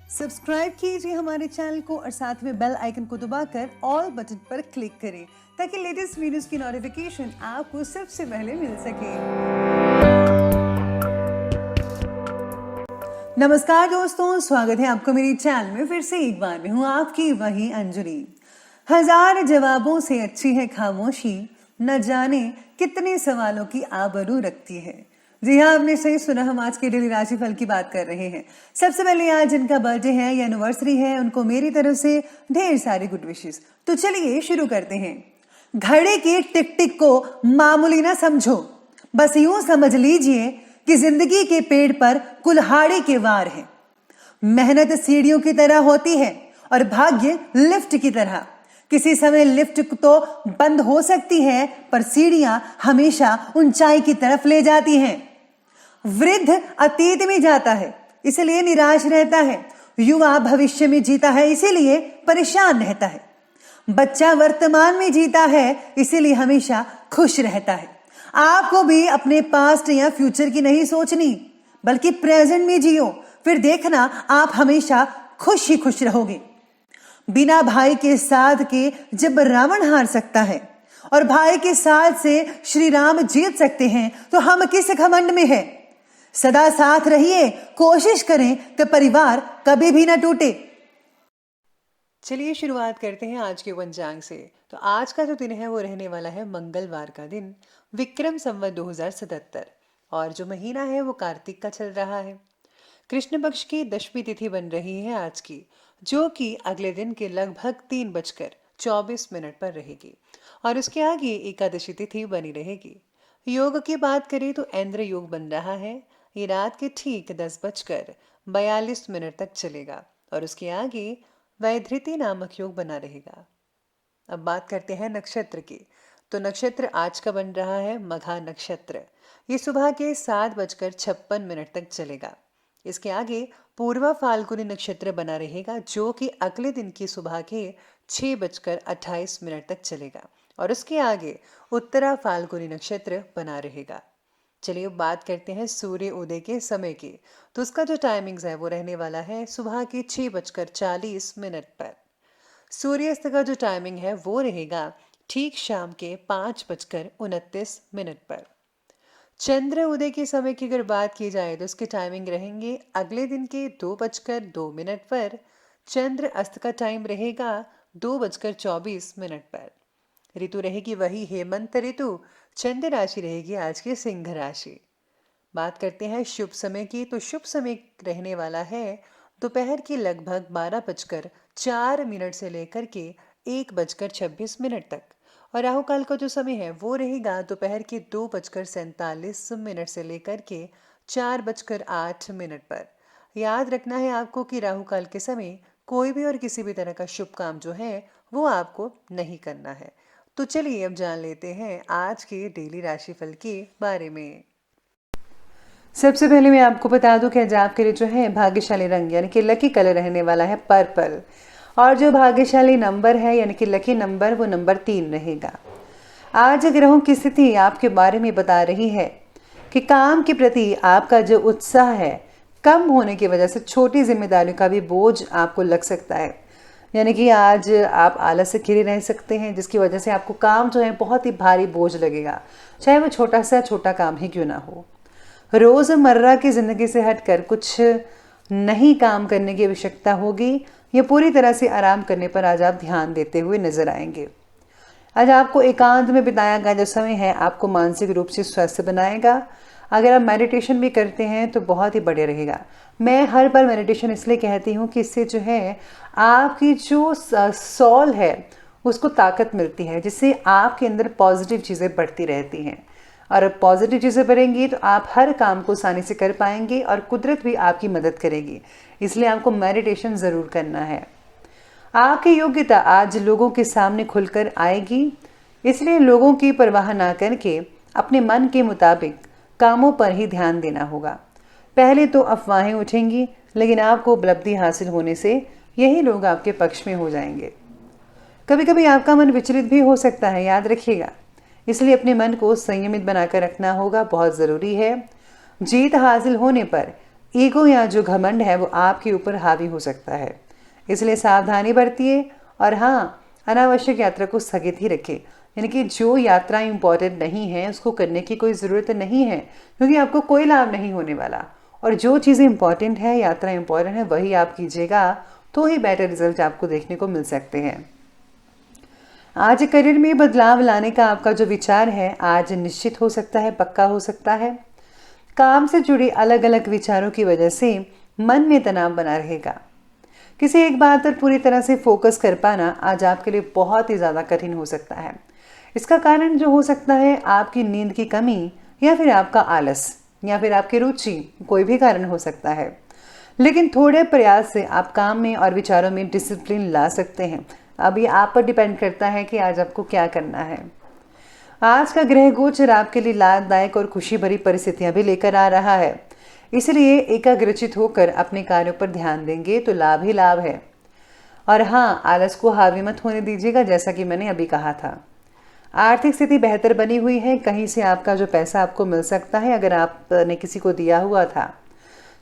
Subscribe कीजिए हमारे channel को और साथ में बेल आइकन को दबाकर ऑल बटन पर क्लिक करें ताकि लेटेस्ट वीडियोस की नोटिफिकेशन आपको सबसे पहले मिल सके। नमस्कार दोस्तों, स्वागत है आपको मेरी चैनल में फिर से एक बार। मैं हूँ आपकी वही अंजलि। हजार जवाबों से अच्छी है खामोशी, न जाने कितने सवालों की आबरू रखती है। जी हाँ, आपने सही सुना, हम आज के डेली राशिफल की बात कर रहे हैं। सबसे पहले आज जिनका बर्थडे है या एनिवर्सरी है, उनको मेरी तरफ से ढेर सारी गुड विशेस। तो चलिए शुरू करते हैं। घड़े की टिक टिक को मामूली ना समझो, बस यूं समझ लीजिए कि जिंदगी के पेड़ पर कुल्हाड़ी के वार है। मेहनत सीढ़ियों की तरह होती है और भाग्य लिफ्ट की तरह। किसी समय लिफ्ट तो बंद हो सकती है, पर सीढ़ियां हमेशा ऊंचाई की तरफ ले जाती हैं। वृद्ध अतीत में जाता है, इसलिए निराश रहता है। युवा भविष्य में जीता है, इसीलिए परेशान रहता है। बच्चा वर्तमान में जीता है, इसीलिए हमेशा खुश रहता है। आपको भी अपने पास्ट या फ्यूचर की नहीं सोचनी, बल्कि प्रेजेंट में जियो, फिर देखना आप हमेशा खुश ही खुश रहोगे। बिना भाई के साथ के जब रावण हार सकता है और भाई के साथ से श्री राम जीत सकते हैं, तो हम किस घमंड में हैं? सदा साथ रहिए, कोशिश करें कि परिवार कभी भी ना टूटे। चलिए शुरुआत करते हैं आज के पंचांग से। तो आज का जो दिन है वो रहने वाला है मंगलवार का दिन, विक्रम संवत 2077, और जो महीना है वो कार्तिक का चल रहा है। कृष्ण पक्ष की दशमी तिथि बन रही है आज की, जो कि अगले दिन के लगभग 3:24 पर रहेगी, और उसके आगे एकादशी तिथि बनी रहेगी। योग की बात करें तो ऐन्द्र योग बन रहा है। ये रात के ठीक 10:42 तक चलेगा, और उसके आगे वैधृति नामक योग बना रहेगा। अब बात करते हैं नक्षत्र की। तो नक्षत्र आज का बन रहा है मघा नक्षत्र। ये सुबह के 7:56 तक चलेगा। इसके आगे पूर्वा फाल्गुनी नक्षत्र बना रहेगा, जो कि अगले दिन की सुबह के 6:28 तक चलेगा, और उसके आगे उत्तरा फाल्गुनी नक्षत्र बना रहेगा। चलिए अब बात करते हैं सूर्य उदय के समय की। तो उसका जो टाइमिंग्स है वो रहने वाला है सुबह के 6:40 पर। सूर्यास्त का जो टाइमिंग है वो रहेगा ठीक शाम के 5:29 पर। चंद्र उदय के समय की अगर बात की जाए तो उसके टाइमिंग रहेंगे अगले दिन के 2:02 पर। चंद्र अस्त का टाइम रहेगा 2:24 पर। ऋतु रहेगी वही हेमंत ऋतु। चंद्र राशि रहेगी आज की सिंह राशि। बात करते हैं शुभ समय की। तो शुभ समय रहने वाला है दोपहर के लगभग 12:04 से लेकर के 1:26 तक, और राहु काल का जो समय है वो रहेगा दोपहर के 2:47 से लेकर के 4:08 पर। याद रखना है आपको कि राहु काल के समय कोई भी और किसी भी तरह का शुभ काम जो है वो आपको नहीं करना है। तो चलिए अब जान लेते हैं आज के डेली राशिफल के बारे में। सबसे पहले मैं आपको बता दूं कि आज आपके लिए जो है भाग्यशाली रंग यानी कि लकी कलर रहने वाला है पर्पल, और जो भाग्यशाली नंबर है यानी कि लकी नंबर वो नंबर 3 रहेगा। आज ग्रहों की स्थिति आपके बारे में बता रही है कि काम के प्रति आपका जो उत्साह है कम होने की वजह से छोटी जिम्मेदारियों का भी बोझ आपको लग सकता है। यानी कि आज आप आलस से घिरे रह सकते हैं, जिसकी वजह से आपको काम जो है बहुत ही भारी बोझ लगेगा, चाहे वो छोटा सा छोटा काम ही क्यों ना हो। रोज़मर्रा की ज़िंदगी से हटकर कुछ नई काम करने की आवश्यकता होगी, या पूरी तरह से आराम करने पर आज आप ध्यान देते हुए नजर आएंगे। आज आपको एकांत में बिताया गया जो समय है आपको मानसिक रूप से स्वस्थ बनाएगा। अगर आप मेडिटेशन भी करते हैं तो बहुत ही बढ़िया रहेगा। मैं हर बार मेडिटेशन इसलिए कहती हूँ कि इससे जो है आपकी जो सोल है उसको ताकत मिलती है, जिससे आपके अंदर पॉजिटिव चीज़ें बढ़ती रहती हैं, और पॉजिटिव चीज़ें बढ़ेंगी तो आप हर काम को आसानी से कर पाएंगे और कुदरत भी आपकी मदद करेगी। इसलिए आपको मेडिटेशन ज़रूर करना है। आपकी योग्यता आज लोगों के सामने खुलकर आएगी, इसलिए लोगों की परवाह ना करके अपने मन के मुताबिक कामों पर ही ध्यान देना होगा। पहले तो अफवाहें उठेंगी, लेकिन आपको उपलब्धि हासिल होने से यही लोग आपके पक्ष में हो जाएंगे। कभी कभी आपका मन विचलित भी हो सकता है, याद रखिएगा, इसलिए अपने मन को संयमित बनाकर रखना होगा, बहुत ज़रूरी है। जीत हासिल होने पर ईगो या जो घमंड है वो आपके ऊपर हावी हो सकता है, इसलिए सावधानी बरतिए। और हाँ, अनावश्यक यात्रा को स्थगित ही रखें, यानी कि जो यात्रा इंपॉर्टेंट नहीं है उसको करने की कोई ज़रूरत नहीं है, क्योंकि आपको कोई लाभ नहीं होने वाला। और जो चीज़ें इंपॉर्टेंट है, यात्रा इंपॉर्टेंट है, वही आप कीजिएगा, तो ही बेटर रिजल्ट आपको देखने को मिल सकते हैं। आज करियर में बदलाव लाने का आपका जो विचार है आज निश्चित हो सकता है, पक्का हो सकता है। काम से जुड़ी अलग अलग विचारों की वजह से मन में तनाव बना रहेगा। किसी एक बात पर पूरी तरह से फोकस कर पाना आज आपके लिए बहुत ही ज़्यादा कठिन हो सकता है। इसका कारण जो हो सकता है आपकी नींद की कमी, या फिर आपका आलस, या फिर आपकी रुचि, कोई भी कारण हो सकता है। लेकिन थोड़े प्रयास से आप काम में और विचारों में डिसिप्लिन ला सकते हैं। अब ये आप पर डिपेंड करता है कि आज आपको क्या करना है। आज का ग्रह गोचर आपके लिए लाभदायक और खुशी भरी परिस्थितियां भी लेकर आ रहा है, इसलिए एकाग्रचित होकर अपने कार्यों पर ध्यान देंगे तो लाभ ही लाभ है। और हाँ, आलस को हावी मत होने दीजिएगा, जैसा कि मैंने अभी कहा था। आर्थिक स्थिति बेहतर बनी हुई है, कहीं से आपका जो पैसा आपको मिल सकता है अगर आपने किसी को दिया हुआ था।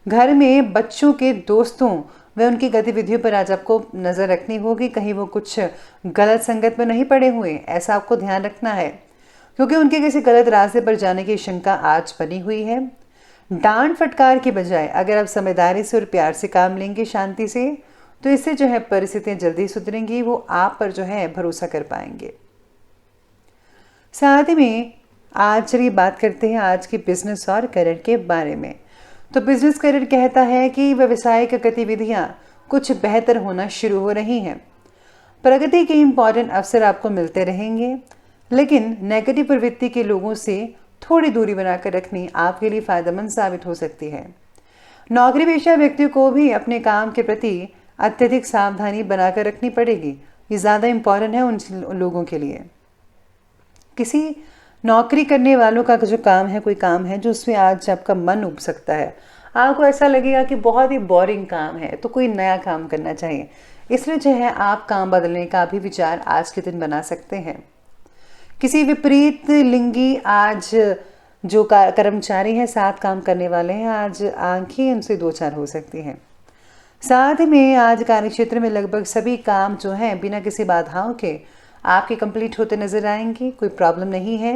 घर में बच्चों के दोस्तों व उनकी गतिविधियों पर आज आपको नज़र रखनी होगी, कहीं वो कुछ गलत संगत में नहीं पड़े हुए, ऐसा आपको ध्यान रखना है, क्योंकि उनके किसी गलत रास्ते पर जाने की शंका आज बनी हुई है। डांट फटकार के बजाय अगर आप समझदारी से और प्यार से काम लेंगे, शांति से, तो इससे जो है परिस्थितियां जल्दी सुधरेंगी, वो आप पर जो है भरोसा कर पाएंगे। साथ ही में आज चलिए बात करते हैं आज की बिजनेस और करियर के बारे में। तो बिजनेस करियर कहता है कि व्यवसायिक गतिविधियां कुछ बेहतर होना शुरू हो रही हैं। प्रगति के इंपॉर्टेंट अवसर आपको मिलते रहेंगे, लेकिन नेगेटिव प्रवृत्ति के लोगों से थोड़ी दूरी बनाकर रखनी आपके लिए फायदेमंद साबित हो सकती है। नौकरी पेशा व्यक्तियों को भी अपने काम के प्रति अत्यधिक सावधानी बनाकर रखनी पड़ेगी। ये ज़्यादा इंपॉर्टेंट है उन लोगों के लिए। किसी नौकरी करने वालों का जो काम है, कोई काम है जो उसमें आज आपका मन उब सकता है, आपको ऐसा लगेगा कि बहुत ही बोरिंग काम है, तो कोई नया काम करना चाहिए। इसलिए जो है आप काम बदलने का भी विचार आज के दिन बना सकते हैं। किसी विपरीत लिंगी आज जो कर्मचारी हैं, साथ काम करने वाले हैं, आज आंखें उनसे दो चार हो सकती हैं। साथ में आज कार्यक्षेत्र में लगभग सभी काम जो हैं बिना किसी बाधाओं के आपके कंप्लीट होते नजर आएंगे, कोई प्रॉब्लम नहीं है।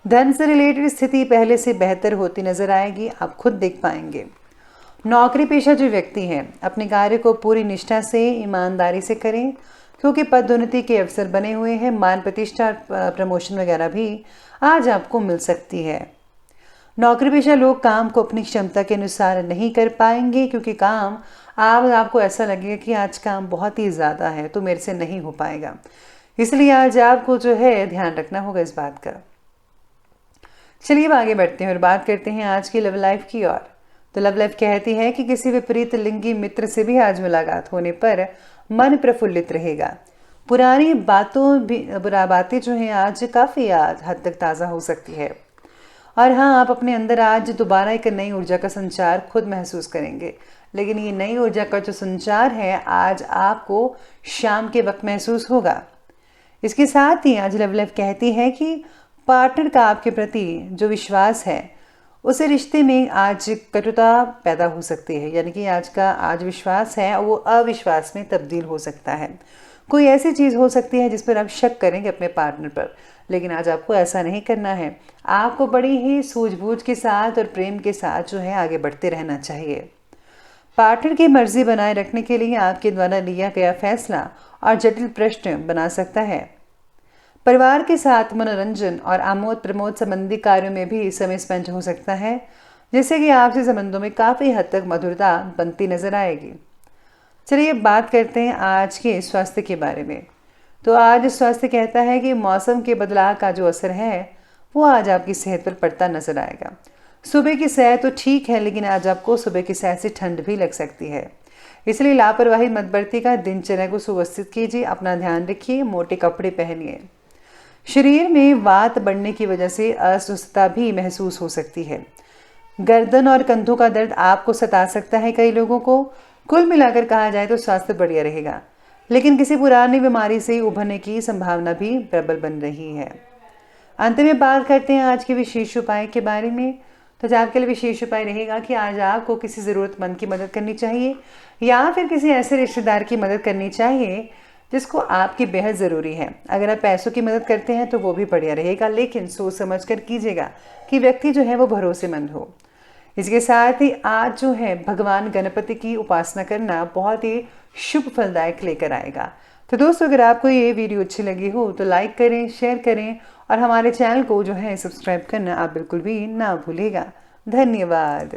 धन से रिलेटेड स्थिति पहले से बेहतर होती नजर आएगी, आप खुद देख पाएंगे। नौकरी पेशा जो व्यक्ति हैं अपने कार्य को पूरी निष्ठा से, ईमानदारी से करें, क्योंकि पदोन्नति के अवसर बने हुए हैं। मान प्रतिष्ठा, प्रमोशन वगैरह भी आज आपको मिल सकती है। नौकरी पेशा लोग काम को अपनी क्षमता के अनुसार नहीं कर पाएंगे, क्योंकि काम आपको ऐसा लगेगा कि आज काम बहुत ही ज़्यादा है तो मेरे से नहीं हो पाएगा। इसलिए आज आपको जो है ध्यान रखना होगा इस बात का। चलिए अब आगे बढ़ते हैं और बात करते हैं आज की लव लाइफ की ओर। तो लव लाइफ कहती है कि किसी विपरीत लिंगी मित्र से भी आज मुलाकात होने पर मन प्रफुल्लित रहेगा। पुरानी बुरा बातें जो हैं आज काफ़ी हद तक ताज़ा हो सकती है। और हाँ, आप अपने अंदर आज दोबारा एक नई ऊर्जा का संचार खुद महसूस करेंगे। लेकिन ये नई ऊर्जा का जो संचार है आज आपको शाम के वक्त महसूस होगा। इसके साथ ही आज लव लाइफ कहती है कि पार्टनर का आपके प्रति जो विश्वास है, उसे रिश्ते में आज कटुता पैदा हो सकती है, यानी कि आज विश्वास है वो अविश्वास में तब्दील हो सकता है। कोई ऐसी चीज़ हो सकती है जिस पर आप शक करेंगे अपने पार्टनर पर, लेकिन आज आपको ऐसा नहीं करना है। आपको बड़ी ही सूझबूझ के साथ और प्रेम के साथ जो है आगे बढ़ते रहना चाहिए। पार्टनर की मर्जी बनाए रखने के लिए आपके द्वारा लिया गया फैसला और जटिल प्रश्न बना सकता है। परिवार के साथ मनोरंजन और आमोद प्रमोद संबंधी कार्यों में भी समय स्पेंड हो सकता है, जिससे कि आपसे संबंधों में काफ़ी हद तक मधुरता बनती नजर आएगी। चलिए बात करते हैं आज के स्वास्थ्य के बारे में। तो आज स्वास्थ्य कहता है कि मौसम के बदलाव का जो असर है वो आज आपकी सेहत पर पड़ता नजर आएगा। सुबह की सैर तो ठीक है, लेकिन आज आपको सुबह की सैर से ठंड भी लग सकती है, इसलिए लापरवाही मत बरतिएगा। दिनचर्या को सुव्यवस्थित कीजिए, अपना ध्यान रखिए, मोटे कपड़े पहनिए। शरीर में वात बढ़ने की वजह से अस्वस्थता भी महसूस हो सकती है। गर्दन और कंधों का दर्द आपको सता सकता है कई लोगों को। कुल मिलाकर कहा जाए तो स्वास्थ्य बढ़िया रहेगा, लेकिन किसी पुरानी बीमारी से उभरने की संभावना भी प्रबल बन रही है। अंत में बात करते हैं आज के विशेष उपाय के बारे में। तो आज आपके लिए विशेष उपाय रहेगा कि आज आपको किसी ज़रूरतमंद की मदद करनी चाहिए या फिर किसी ऐसे रिश्तेदार की मदद करनी चाहिए जिसको आपकी बेहद ज़रूरी है। अगर आप पैसों की मदद करते हैं तो वो भी बढ़िया रहेगा, लेकिन सोच समझ कर कीजिएगा कि व्यक्ति जो है वो भरोसेमंद हो। इसके साथ ही आज जो है भगवान गणपति की उपासना करना बहुत ही शुभ फलदायक लेकर आएगा। तो दोस्तों, अगर आपको ये वीडियो अच्छी लगी हो तो लाइक करें, शेयर करें और हमारे चैनल को जो है सब्सक्राइब करना आप बिल्कुल भी ना भूलिएगा। धन्यवाद।